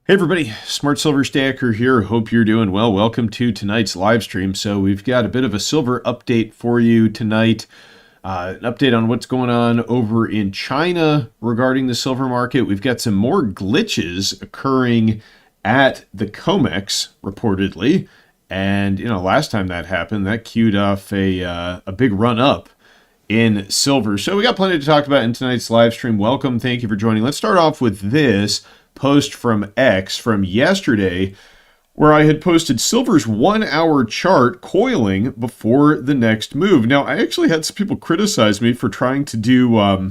Hey everybody, Smart Silver Stacker here. Hope you're doing well. Welcome to tonight's live stream. So we've got a bit of a silver update for you tonight. An update on what's going on over in China regarding the silver market. We've got some more glitches occurring at the Comex, reportedly. And, last time that happened, that queued off a big run up in silver. So we got plenty to talk about in tonight's live stream. Welcome. Thank you for joining. Let's start off with this post from X from yesterday, where I had posted silver's 1 hour chart coiling before the next move. Now, I actually had some people criticize me for trying to do a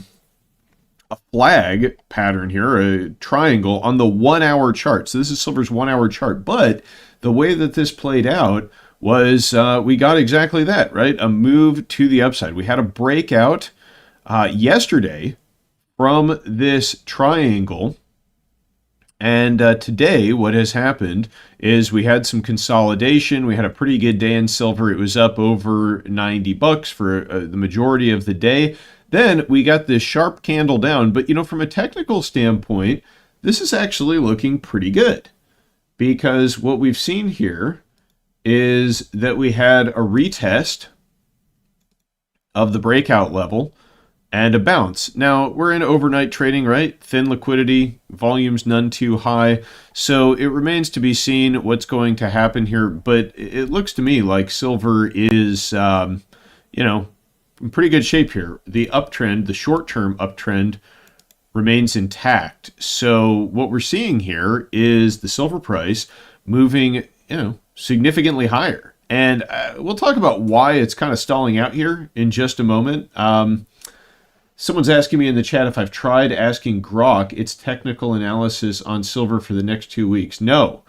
flag pattern here, a triangle on the 1 hour chart. So this is silver's 1 hour chart. But the way that this played out was we got exactly that, right? A move to the upside. We had a breakout yesterday from this triangle. And today, what has happened is we had some consolidation. We had a pretty good day in silver. It was up over 90 bucks for the majority of the day. Then we got this sharp candle down. But, from a technical standpoint, this is actually looking pretty good. Because what we've seen here is that we had a retest of the breakout level and a bounce. Now, we're in overnight trading, right? Thin liquidity, volumes none too high. So it remains to be seen what's going to happen here. But it looks to me like silver is, in pretty good shape here. The uptrend, the short-term uptrend, remains intact. So what we're seeing here is the silver price moving, significantly higher. And we'll talk about why it's kind of stalling out here in just a moment. Someone's asking me in the chat if I've tried asking Grok its technical analysis on silver for the next 2 weeks. No,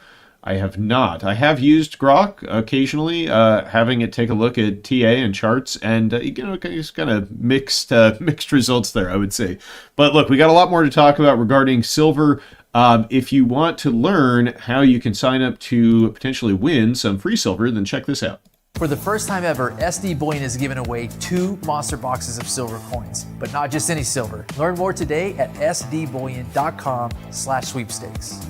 I have not. I have used Grok occasionally, having it take a look at TA and charts, and it's kind of mixed results there, I would say. But look, we got a lot more to talk about regarding silver. If you want to learn how you can sign up to potentially win some free silver, then check this out. For the first time ever, SD Bullion is giving away 2 monster boxes of silver coins, but not just any silver. Learn more today at sdbullion.com/sweepstakes.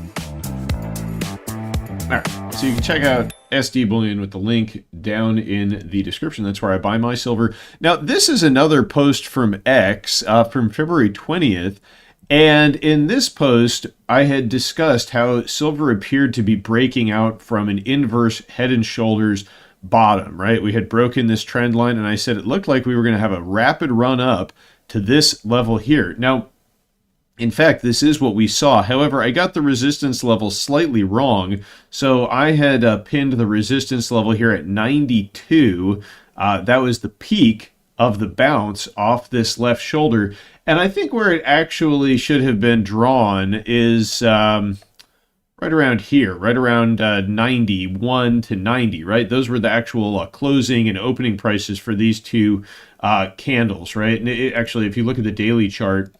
All right, so you can check out SD Bullion with the link down in the description. That's where I buy my silver. Now, this is another post from X from February 20th. And in this post, I had discussed how silver appeared to be breaking out from an inverse head and shoulders bottom, right? We had broken this trend line, and I said it looked like we were going to have a rapid run up to this level here. Now, in fact, this is what we saw. However, I got the resistance level slightly wrong. So I had pinned the resistance level here at 92. That was the peak of the bounce off this left shoulder. And I think where it actually should have been drawn is right around here, right around 91 to 90, right? Those were the actual closing and opening prices for these two candles, right? And actually, if you look at the daily chart,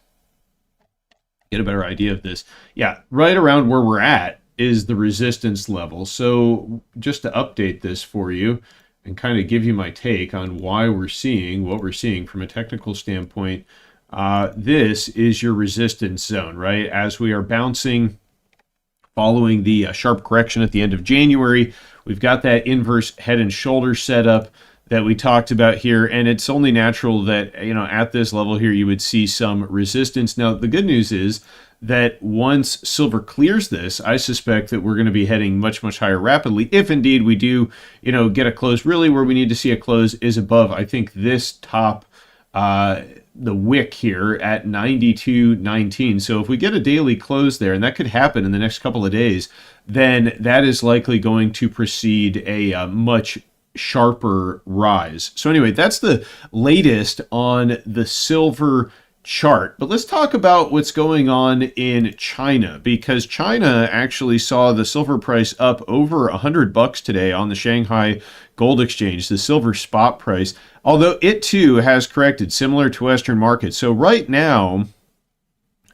get a better idea of this. Yeah, right around where we're at is the resistance level. So just to update this for you and kind of give you my take on why we're seeing what we're seeing from a technical standpoint, this is your resistance zone, right? As we are bouncing following the sharp correction at the end of January, we've got that inverse head and shoulder setup that we talked about here, and it's only natural that, at this level here, you would see some resistance. Now, the good news is that once silver clears this, I suspect that we're going to be heading much, much higher rapidly. If indeed we do, get a close, really where we need to see a close is above, I think, this top, the wick here at 92.19. So if we get a daily close there, and that could happen in the next couple of days, then that is likely going to precede a much sharper rise. So anyway, that's the latest on the silver chart. But let's talk about what's going on in China, because China actually saw the silver price up over $100 today on the Shanghai Gold Exchange, the silver spot price, although it too has corrected similar to Western markets. So right now,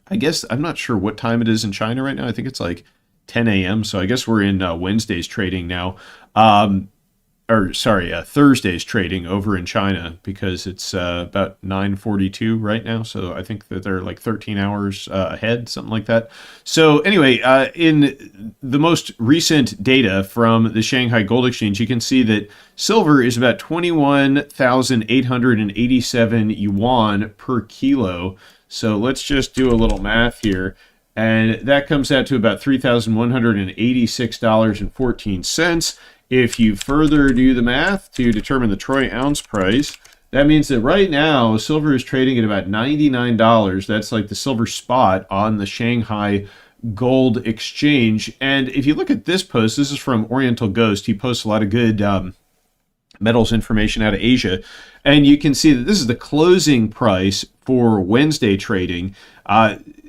I guess I'm not sure what time it is in China right now. I think it's like 10 a.m. So I guess we're in Wednesday's trading now. Thursday's trading over in China, because it's about 9:42 right now. So I think that they're like 13 hours ahead, something like that. So anyway, in the most recent data from the Shanghai Gold Exchange, you can see that silver is about 21,887 yuan per kilo. So let's just do a little math here. And that comes out to about $3,186.14. If you further do the math to determine the troy ounce price, that means that right now silver is trading at about $99. That's like the silver spot on the Shanghai Gold Exchange. And if you look at this post, this is from Oriental Ghost. He posts a lot of good metals information out of Asia. And you can see that this is the closing price for Wednesday trading.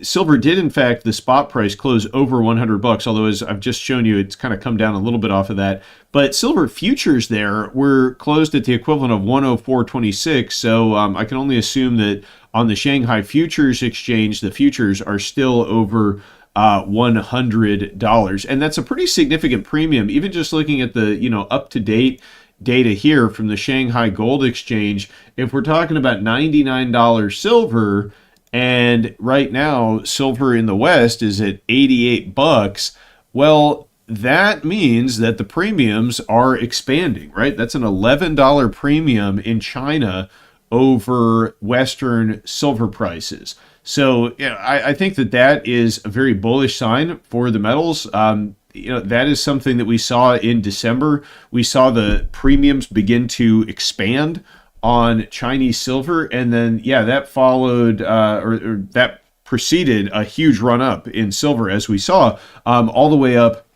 Silver did, in fact, the spot price close over $100, although as I've just shown you, it's kind of come down a little bit off of that. But silver futures there were closed at the equivalent of 104.26. So I can only assume that on the Shanghai Futures Exchange, the futures are still over $100. And that's a pretty significant premium, even just looking at the, up-to-date data here from the Shanghai Gold Exchange. If we're talking about $99 silver, and right now silver in the West is at $88, well, that means that the premiums are expanding, right? That's an $11 premium in China over Western silver prices. So I think that is a very bullish sign for the metals. That is something that we saw in December. We saw the premiums begin to expand on Chinese silver, and then that followed or that preceded a huge run up in silver, as we saw all the way up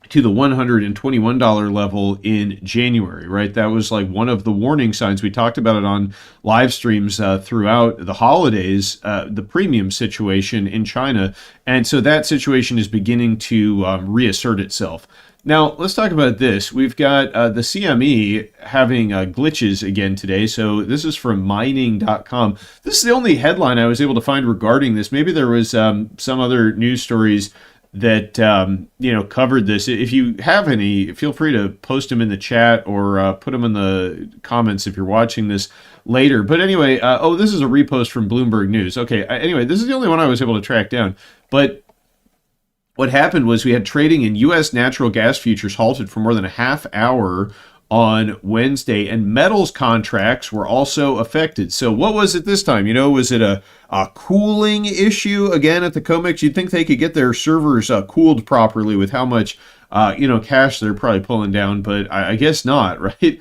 to the $121 level in January, right? That was like one of the warning signs. We talked about it on live streams throughout the holidays, the premium situation in China. And so that situation is beginning to reassert itself. Now, let's talk about this. We've got the CME having glitches again today. So this is from mining.com. This is the only headline I was able to find regarding this. Maybe there was some other news stories that covered this. If you have any, feel free to post them in the chat or put them in the comments if you're watching this later. But anyway, this is a repost from Bloomberg News. Okay, anyway, this is the only one I was able to track down. But what happened was we had trading in U.S. natural gas futures halted for more than a half hour on Wednesday, and metals contracts were also affected. So what was it this time? Was it a cooling issue again at the Comex? You'd think they could get their servers cooled properly with how much cash they're probably pulling down, but I guess not, right?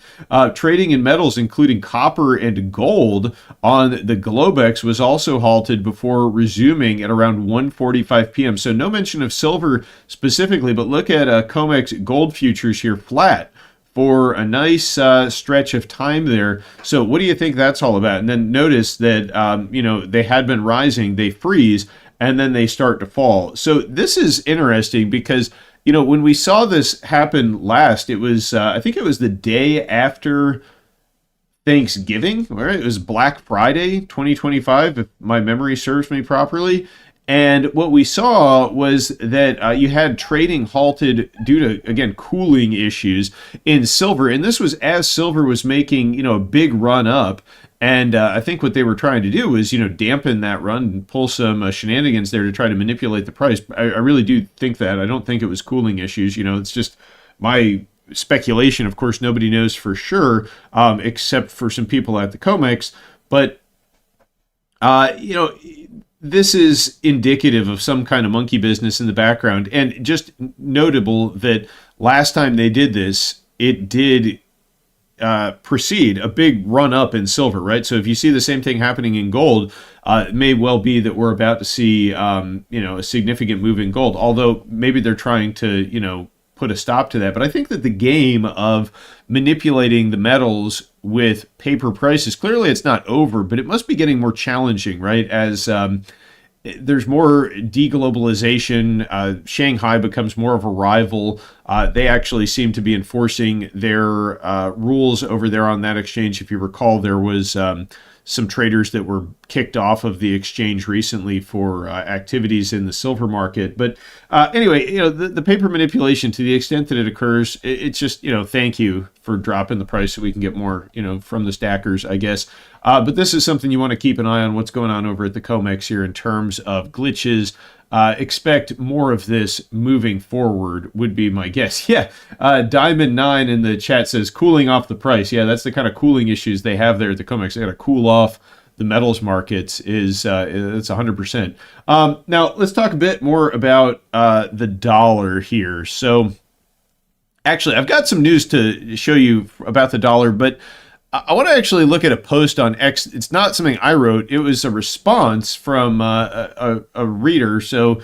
Trading in metals, including copper and gold on the Globex, was also halted before resuming at around 1:45 p.m. So no mention of silver specifically, but look at Comex gold futures here, flat for a nice stretch of time there. So what do you think that's all about? And then notice that, they had been rising, they freeze, and then they start to fall. So this is interesting because, when we saw this happen last, it was, I think it was the day after Thanksgiving, right? It was Black Friday 2025, if my memory serves me properly. And what we saw was that you had trading halted due to, again, cooling issues in silver. And this was as silver was making, a big run up. And I think what they were trying to do was, dampen that run and pull some shenanigans there to try to manipulate the price. I really do think that. I don't think it was cooling issues. It's just my speculation. Of course, nobody knows for sure, except for some people at the Comex. But, this is indicative of some kind of monkey business in the background. And just notable that last time they did this, it did precede a big run up in silver, right? So if you see the same thing happening in gold, it may well be that we're about to see, a significant move in gold, although maybe they're trying to, put a stop to that. But I think that the game of manipulating the metals with paper prices, clearly it's not over, but it must be getting more challenging, right? As there's more deglobalization, Shanghai becomes more of a rival. They actually seem to be enforcing their rules over there on that exchange. If you recall, there was some traders that were kicked off of the exchange recently for activities in the silver market. But anyway, the paper manipulation, to the extent that it occurs, it's just, thank you for dropping the price so we can get more, from the stackers, I guess. But this is something you want to keep an eye on what's going on over at the Comex here in terms of glitches. Expect more of this moving forward would be my guess. Yeah, Diamond9 in the chat says cooling off the price. Yeah, that's the kind of cooling issues they have there at the Comex. They got to cool off the metals markets. It's 100%. Now let's talk a bit more about the dollar here. So actually, I've got some news to show you about the dollar, but I want to actually look at a post on X. It's not something I wrote. It was a response from a reader. So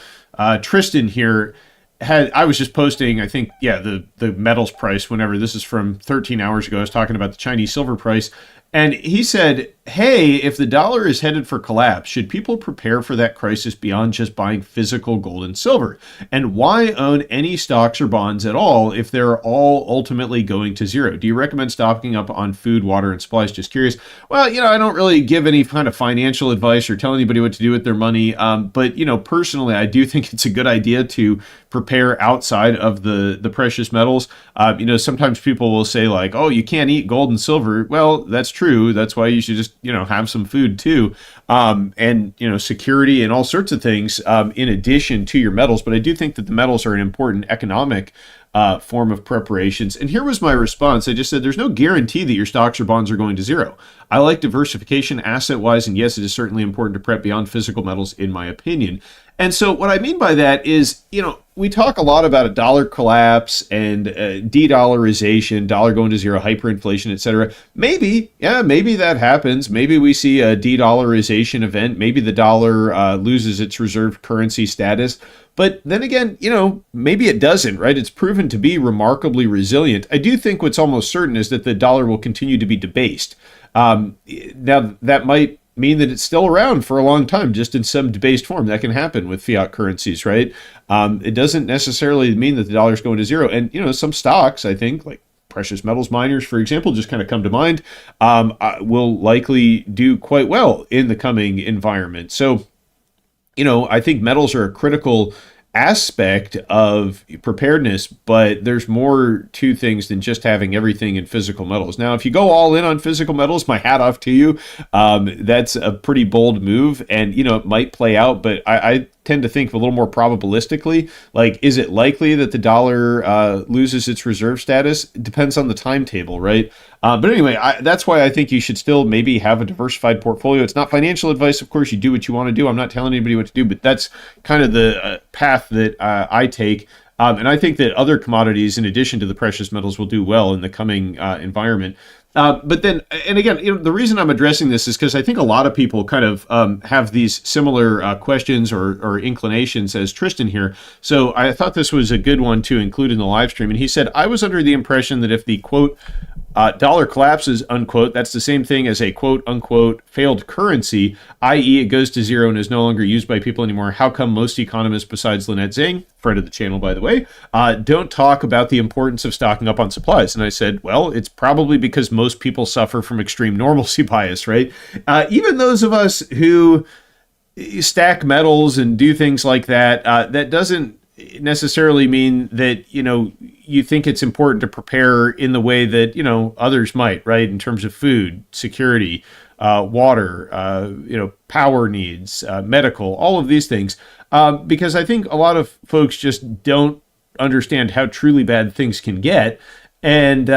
Tristan here I was just posting, I think, the metals price whenever. This is from 13 hours ago. I was talking about the Chinese silver price. And he said, hey, if the dollar is headed for collapse, should people prepare for that crisis beyond just buying physical gold and silver? And why own any stocks or bonds at all if they're all ultimately going to zero? Do you recommend stocking up on food, water, and supplies? Just curious. Well, I don't really give any kind of financial advice or tell anybody what to do with their money. But, personally, I do think it's a good idea to prepare outside of the precious metals. Sometimes people will say like, oh, you can't eat gold and silver. Well, that's true. That's why you should just, have some food too. And, security and all sorts of things in addition to your metals. But I do think that the metals are an important economic form of preparations. And here was my response. I just said, there's no guarantee that your stocks or bonds are going to zero. I like diversification asset-wise, and yes, it is certainly important to prep beyond physical metals, in my opinion. And so what I mean by that is, we talk a lot about a dollar collapse and de-dollarization, dollar going to zero, hyperinflation, etc. Maybe that happens. Maybe we see a de-dollarization event. Maybe the dollar loses its reserve currency status. But then again, maybe it doesn't, right? It's proven to be remarkably resilient. I do think what's almost certain is that the dollar will continue to be debased. Now, that might mean that it's still around for a long time, just in some debased form. That can happen with fiat currencies, right? It doesn't necessarily mean that the dollar's going to zero. And, some stocks, I think, like precious metals miners, for example, just kind of come to mind, will likely do quite well in the coming environment. So, I think metals are a critical aspect of preparedness, but there's more to things than just having everything in physical metals. Now, if you go all in on physical metals, my hat off to you. That's a pretty bold move, and it might play out, but I tend to think a little more probabilistically. Like, is it likely that the dollar loses its reserve status? It depends on the timetable, right? But anyway, that's why I think you should still maybe have a diversified portfolio. It's not financial advice, of course. You do what you want to do. I'm not telling anybody what to do, but that's kind of the path that I take. And I think that other commodities, in addition to the precious metals, will do well in the coming environment. But then, and again, the reason I'm addressing this is because I think a lot of people kind of have these similar questions or inclinations as Tristan here. So I thought this was a good one to include in the live stream. And he said, I was under the impression that if the quote, dollar collapses, unquote, that's the same thing as a quote, unquote, failed currency, i.e. it goes to zero and is no longer used by people anymore. How come most economists besides Lynette Zhang, friend of the channel, by the way, don't talk about the importance of stocking up on supplies? And I said, well, it's probably because most people suffer from extreme normalcy bias, right? Even those of us who stack metals and do things like that, that doesn't necessarily mean that, you think it's important to prepare in the way that, others might, right? In terms of food, security, water, power needs, medical, all of these things. Because I think a lot of folks just don't understand how truly bad things can get. And,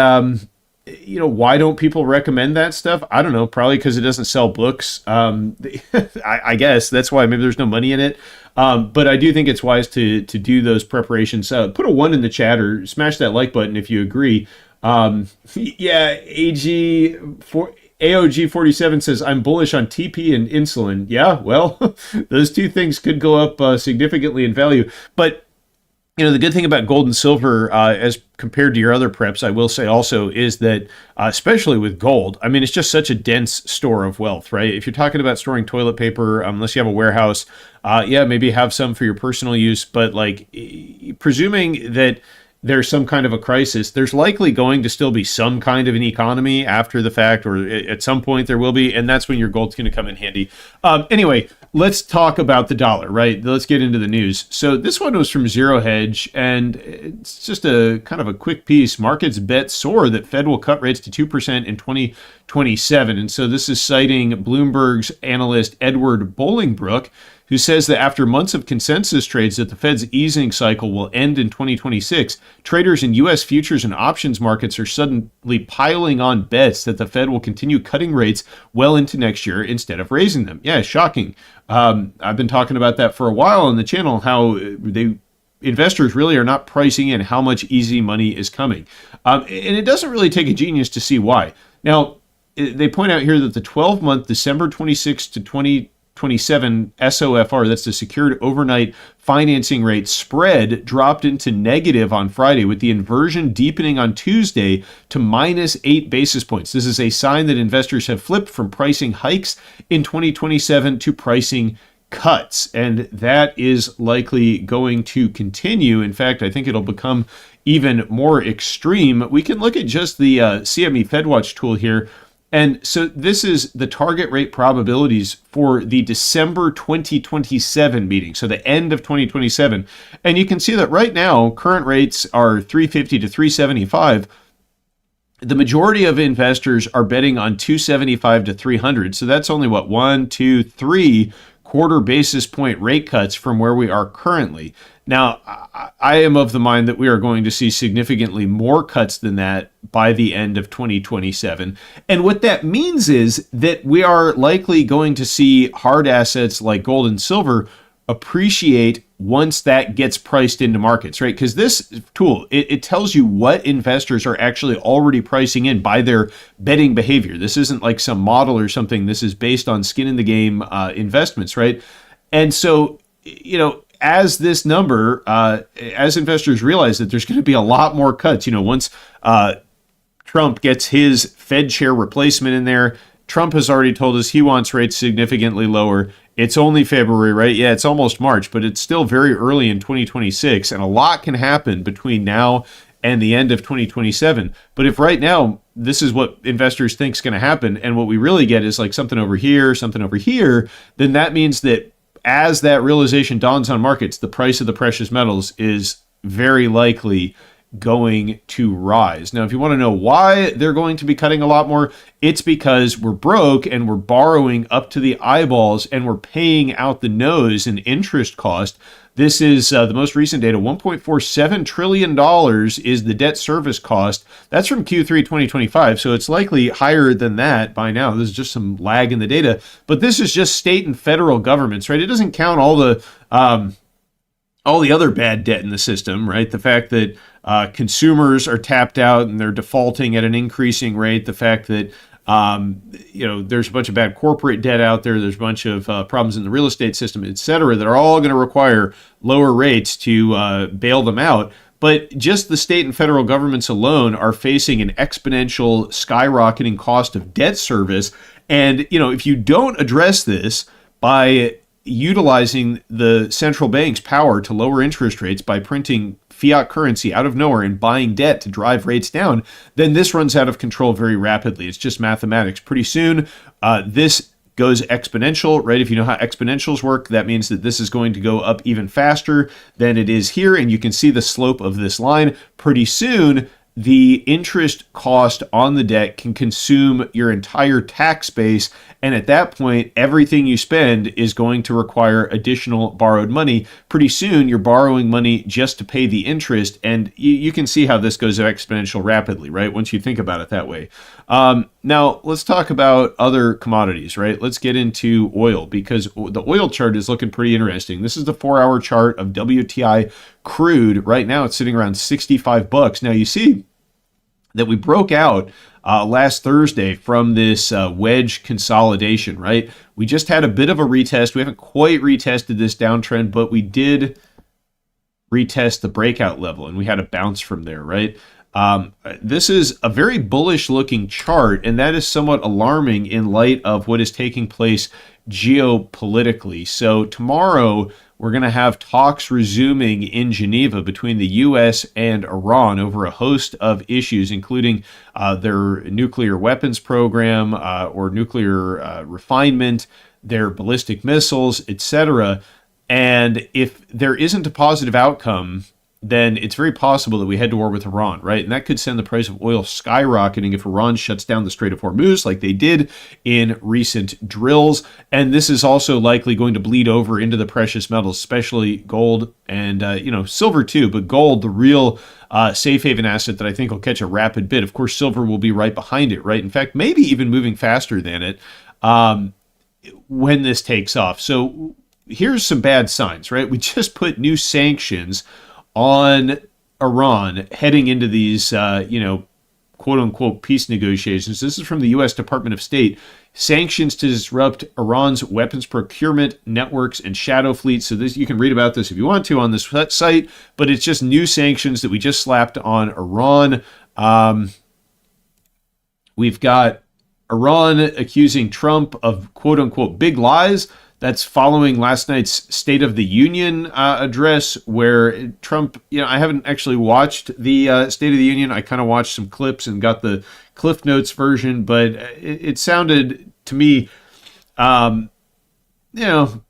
why don't people recommend that stuff? I don't know, probably because it doesn't sell books. I guess that's why maybe there's no money in it. But I do think it's wise to do those preparations. Put a 1 in the chat or smash that like button if you agree. AOG 47 says, I'm bullish on TP and insulin. Yeah, well, those two things could go up significantly in value. But the good thing about gold and silver, as compared to your other preps, I will say also is that, especially with gold, I mean, it's just such a dense store of wealth, right? If you're talking about storing toilet paper, unless you have a warehouse, maybe have some for your personal use. But like, presuming that there's some kind of a crisis. There's likely going to still be some kind of an economy after the fact, or at some point there will be, and that's when your gold's going to come in handy. Anyway, let's talk about the dollar, right? Let's get into the news. So this one was from Zero Hedge, and it's just a kind of a quick piece. Markets bet soar that Fed will cut rates to 2% in 2027. And so this is citing Bloomberg's analyst Edward Bolingbrook, who says that after months of consensus trades that the Fed's easing cycle will end in 2026, traders in U.S. futures and options markets are suddenly piling on bets that the Fed will continue cutting rates well into next year instead of raising them. Yeah, shocking. I've been talking about that for a while on the channel, how investors really are not pricing in how much easy money is coming. And it doesn't really take a genius to see why. Now, they point out here that the 12-month December 26 to 2027 SOFR, that's the secured overnight financing rate spread, dropped into negative on Friday, with the inversion deepening on Tuesday to -8 basis points. This is a sign that investors have flipped from pricing hikes in 2027 to pricing cuts, and that is likely going to continue. In fact, I think it'll become even more extreme. We can look at just the CME FedWatch tool here. And so this is the target rate probabilities for the December 2027 meeting, so the end of 2027. And you can see that right now, current rates are 350 to 375. The majority of investors are betting on 275 to 300. So that's only what, 1, 2, 3 quarter basis point rate cuts from where we are currently. Now, I am of the mind that we are going to see significantly more cuts than that by the end of 2027. And what that means is that we are likely going to see hard assets like gold and silver appreciate once that gets priced into markets, right? Because this tool, it tells you what investors are actually already pricing in by their betting behavior. This isn't like some model or something. This is based on skin in the game investments, right? And so, as this number, as investors realize that there's going to be a lot more cuts, once Trump gets his Fed chair replacement in there, Trump has already told us he wants rates significantly lower. It's only February, right? Yeah, it's almost March, but it's still very early in 2026, and a lot can happen between now and the end of 2027. But if right now this is what investors think is going to happen, and what we really get is like something over here, then that means that as that realization dawns on markets, the price of the precious metals is very likely going to rise. Now, if you want to know why they're going to be cutting a lot more, it's because we're broke and we're borrowing up to the eyeballs and we're paying out the nose in interest cost. This is the most recent data. $1.47 trillion is the debt service cost. That's from Q3 2025, so it's likely higher than that by now. There's just some lag in the data. But this is just state and federal governments, right? It doesn't count all the other bad debt in the system, right? The fact that consumers are tapped out and they're defaulting at an increasing rate. The fact that there's a bunch of bad corporate debt out there. There's a bunch of problems in the real estate system, et cetera, that are all going to require lower rates to bail them out. But just the state and federal governments alone are facing an exponential skyrocketing cost of debt service. And, if you don't address this by utilizing the central bank's power to lower interest rates by printing fiat currency out of nowhere and buying debt to drive rates down, then this runs out of control very rapidly. It's just mathematics. Pretty soon, this goes exponential, right? If you know how exponentials work, that means that this is going to go up even faster than it is here. And you can see the slope of this line. Pretty soon, the interest cost on the debt can consume your entire tax base. And at that point, everything you spend is going to require additional borrowed money. Pretty soon, you're borrowing money just to pay the interest. And you can see how this goes exponential rapidly, right? Once you think about it that way. Now, let's talk about other commodities, right? Let's get into oil, because the oil chart is looking pretty interesting. This is the 4-hour chart of WTI crude. Right now, it's sitting around $65. Now, you see that we broke out last Thursday from this wedge consolidation, right? We just had a bit of a retest. We haven't quite retested this downtrend, but we did retest the breakout level, and we had a bounce from there, right? This is a very bullish looking chart, and that is somewhat alarming in light of what is taking place geopolitically. So tomorrow, we're going to have talks resuming in Geneva between the U.S. and Iran over a host of issues, including their nuclear weapons program or nuclear refinement, their ballistic missiles, etc. And if there isn't a positive outcome, then it's very possible that we head to war with Iran, right? And that could send the price of oil skyrocketing if Iran shuts down the Strait of Hormuz like they did in recent drills. And this is also likely going to bleed over into the precious metals, especially gold and, silver too. But gold, the real safe haven asset that I think will catch a rapid bid. Of course, silver will be right behind it, right? In fact, maybe even moving faster than it when this takes off. So here's some bad signs, right? We just put new sanctions on Iran heading into these, quote unquote peace negotiations. This is from the U.S. Department of State. Sanctions to disrupt Iran's weapons procurement networks and shadow fleets. So this, you can read about this if you want to on this site, but it's just new sanctions that we just slapped on Iran. We've got Iran accusing Trump of quote unquote big lies. That's following last night's State of the Union address where Trump, I haven't actually watched the State of the Union. I kind of watched some clips and got the Cliff Notes version, but it sounded to me,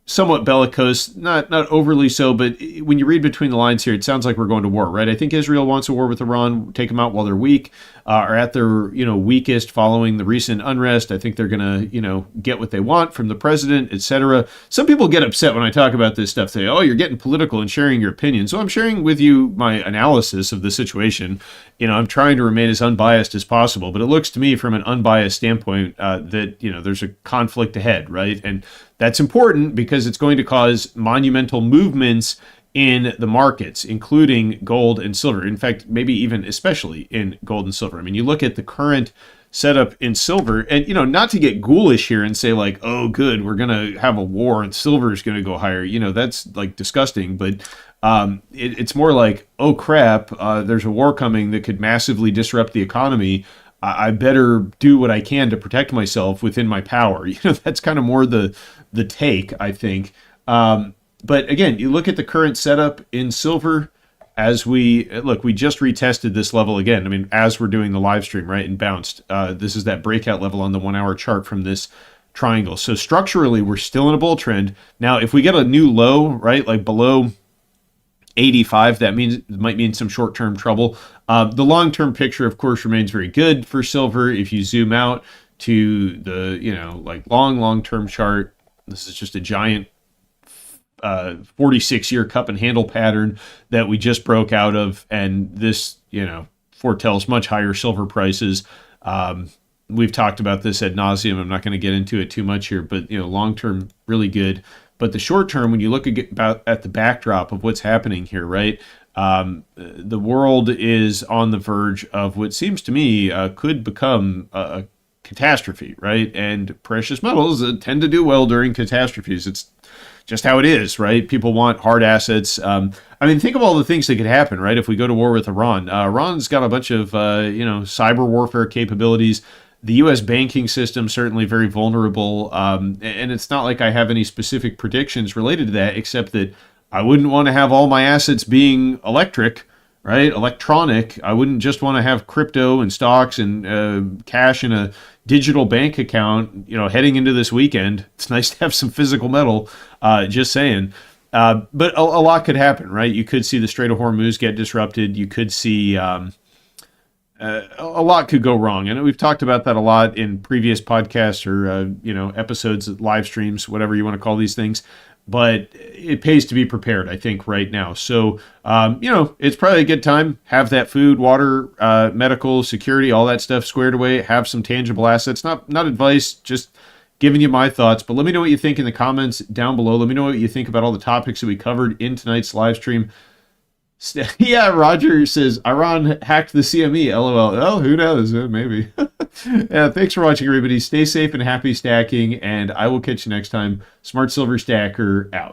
somewhat bellicose, not overly so, but when you read between the lines here, it sounds like we're going to war, right? I think Israel wants a war with Iran, take them out while they're weak, or at their, weakest following the recent unrest. I think they're going to, get what they want from the president, etc. Some people get upset when I talk about this stuff. They say, oh, you're getting political and sharing your opinion. So I'm sharing with you my analysis of the situation. I'm trying to remain as unbiased as possible, but it looks to me from an unbiased standpoint that, there's a conflict ahead, right? And that's important because it's going to cause monumental movements in the markets, including gold and silver. In fact, maybe even especially in gold and silver. I mean, you look at the current setup in silver and, not to get ghoulish here and say like, oh, good, we're going to have a war and silver is going to go higher. That's like disgusting. But it's more like, oh, crap, there's a war coming that could massively disrupt the economy. I better do what I can to protect myself within my power. That's kind of more the take, I think. But again, you look at the current setup in silver as we just retested this level again. I mean, as we're doing the live stream, right, and bounced. This is that breakout level on the 1 hour chart from this triangle. So structurally, we're still in a bull trend. Now, if we get a new low, right, like below 85, that might mean some short-term trouble. The long-term picture, of course, remains very good for silver. If you zoom out to the, long-term chart, this is just a giant 46-year cup and handle pattern that we just broke out of. And this, foretells much higher silver prices. We've talked about this ad nauseum. I'm not going to get into it too much here, but, long-term, really good. But the short term, when you look at the backdrop of what's happening here, right, the world is on the verge of what seems to me could become a catastrophe, right? And precious metals tend to do well during catastrophes. It's just how it is, right? People want hard assets. Think of all the things that could happen, right? If we go to war with Iran, Iran's got a bunch of, cyber warfare capabilities. The U.S. banking system certainly very vulnerable, and it's not like I have any specific predictions related to that, except that I wouldn't want to have all my assets being electronic. I wouldn't just want to have crypto and stocks and cash in a digital bank account, heading into this weekend. It's nice to have some physical metal, just saying. But a lot could happen, right? You could see the Strait of Hormuz get disrupted. You could see... a lot could go wrong. And we've talked about that a lot in previous podcasts or, episodes, live streams, whatever you want to call these things. But it pays to be prepared, I think, right now. So, it's probably a good time. Have that food, water, medical, security, all that stuff squared away. Have some tangible assets. Not advice, just giving you my thoughts. But let me know what you think in the comments down below. Let me know what you think about all the topics that we covered in tonight's live stream. Yeah, Roger says, Iran hacked the CME, LOL. Oh, who knows? Maybe. Yeah, thanks for watching, everybody. Stay safe and happy stacking, and I will catch you next time. Smart Silver Stacker out.